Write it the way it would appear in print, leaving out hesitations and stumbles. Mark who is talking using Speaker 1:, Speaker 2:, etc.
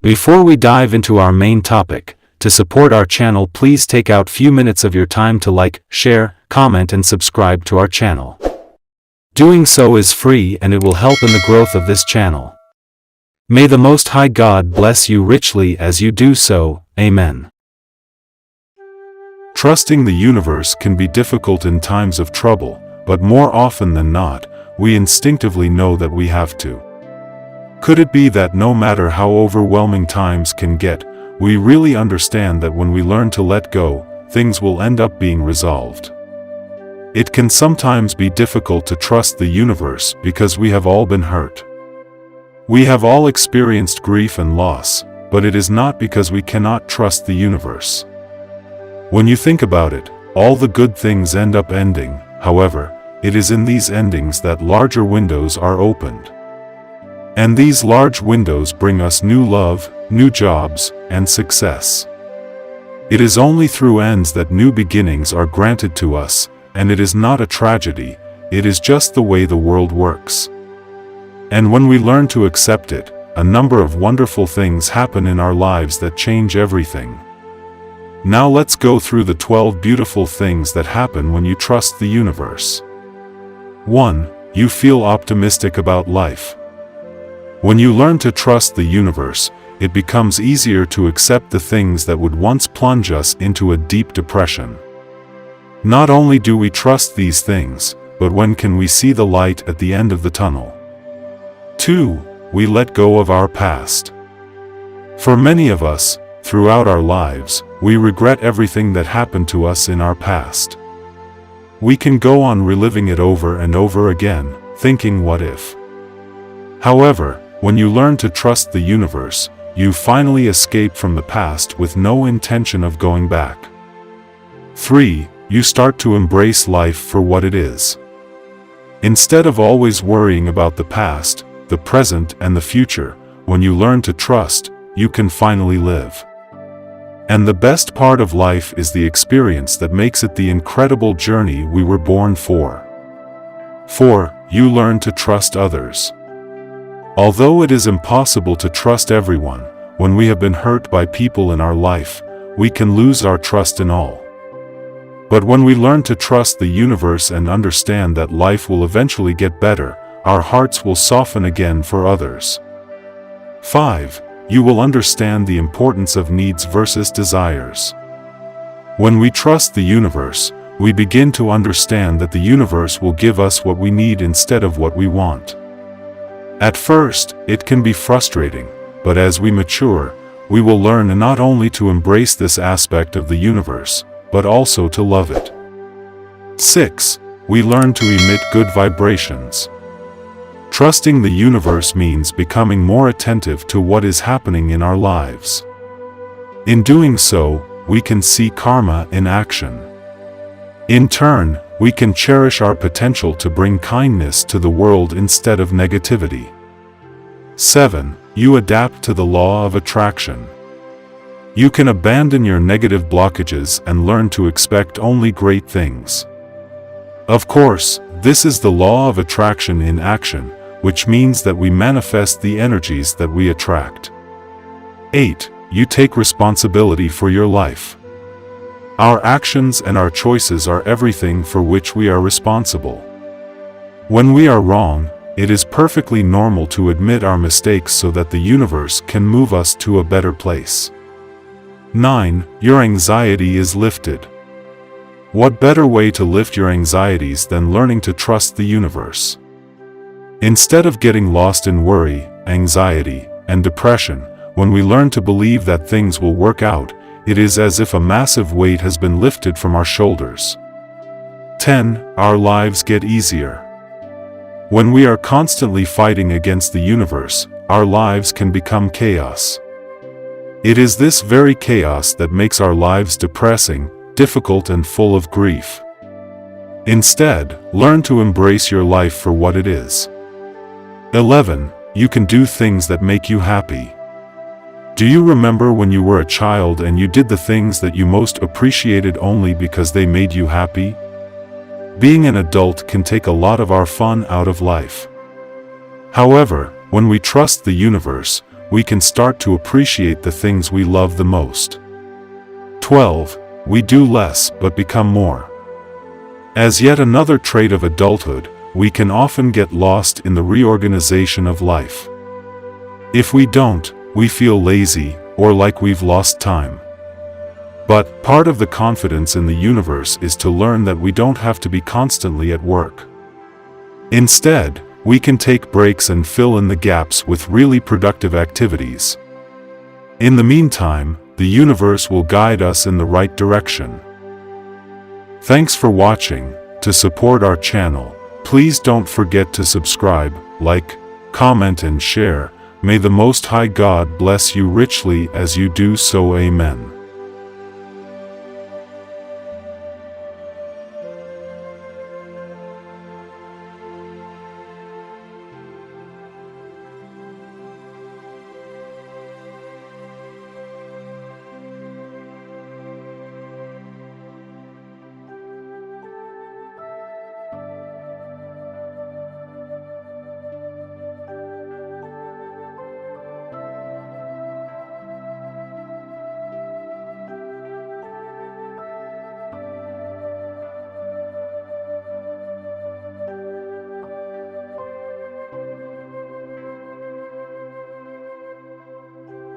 Speaker 1: Before we dive into our main topic, to support our channel, please take out few minutes of your time to like, share, comment and subscribe to our channel. Doing so is free and it will help in the growth of this channel. May the Most High God bless you richly as you do so. Amen.
Speaker 2: Trusting the universe can be difficult in times of trouble, but more often than not, we instinctively know that we have to. Could it be that no matter how overwhelming times can get, we really understand that when we learn to let go, things will end up being resolved? It can sometimes be difficult to trust the universe because we have all been hurt. We have all experienced grief and loss, but it is not because we cannot trust the universe. When you think about it, all the good things end up ending. However, it is in these endings that larger windows are opened. And these large windows bring us new love, new jobs, and success. It is only through ends that new beginnings are granted to us, and it is not a tragedy, it is just the way the world works. And when we learn to accept it, a number of wonderful things happen in our lives that change everything. Now let's go through the 12 beautiful things that happen when you trust the universe. 1. You feel optimistic about life. When you learn to trust the universe, it becomes easier to accept the things that would once plunge us into a deep depression. Not only do we trust these things, but when can we see the light at the end of the tunnel? 2. We let go of our past. For many of us, throughout our lives, we regret everything that happened to us in our past. We can go on reliving it over and over again, thinking what if. However, when you learn to trust the universe, you finally escape from the past with no intention of going back. 3. You start to embrace life for what it is. Instead of always worrying about the past, the present and the future, when you learn to trust, you can finally live. And the best part of life is the experience that makes it the incredible journey we were born for. 4. You learn to trust others. Although it is impossible to trust everyone, when we have been hurt by people in our life, we can lose our trust in all. But when we learn to trust the universe and understand that life will eventually get better, our hearts will soften again for others. 5. You will understand the importance of needs versus desires. When we trust the universe, we begin to understand that the universe will give us what we need instead of what we want. At first, it can be frustrating, but as we mature, we will learn not only to embrace this aspect of the universe, but also to love it. 6. We learn to emit good vibrations. Trusting the universe means becoming more attentive to what is happening in our lives. In doing so, we can see karma in action. In turn, we can cherish our potential to bring kindness to the world instead of negativity. 7. You adapt to the law of attraction. You can abandon your negative blockages and learn to expect only great things. Of course, this is the law of attraction in action, which means that we manifest the energies that we attract. 8. You take responsibility for your life. Our actions and our choices are everything for which we are responsible. When we are wrong, it is perfectly normal to admit our mistakes so that the universe can move us to a better place. 9. Your anxiety is lifted. What better way to lift your anxieties than learning to trust the universe? Instead of getting lost in worry, anxiety, and depression, when we learn to believe that things will work out, it is as if a massive weight has been lifted from our shoulders. 10. Our lives get easier. When we are constantly fighting against the universe, our lives can become chaos. It is this very chaos that makes our lives depressing, difficult and full of grief. Instead, learn to embrace your life for what it is. 11. You can do things that make you happy. Do you remember when you were a child and you did the things that you most appreciated only because they made you happy? Being an adult can take a lot of our fun out of life. However, when we trust the universe, we can start to appreciate the things we love the most. 12. We do less but become more. As yet another trait of adulthood, we can often get lost in the reorganization of life. If we don't, we feel lazy or like we've lost time. But part of the confidence in the universe is to learn that we don't have to be constantly at work. Instead, we can take breaks and fill in the gaps with really productive activities. In the meantime, the universe will guide us in the right direction. Thanks for watching. To support our channel, please don't forget to subscribe, like, comment and share. May the Most High God bless you richly as you do so. Amen.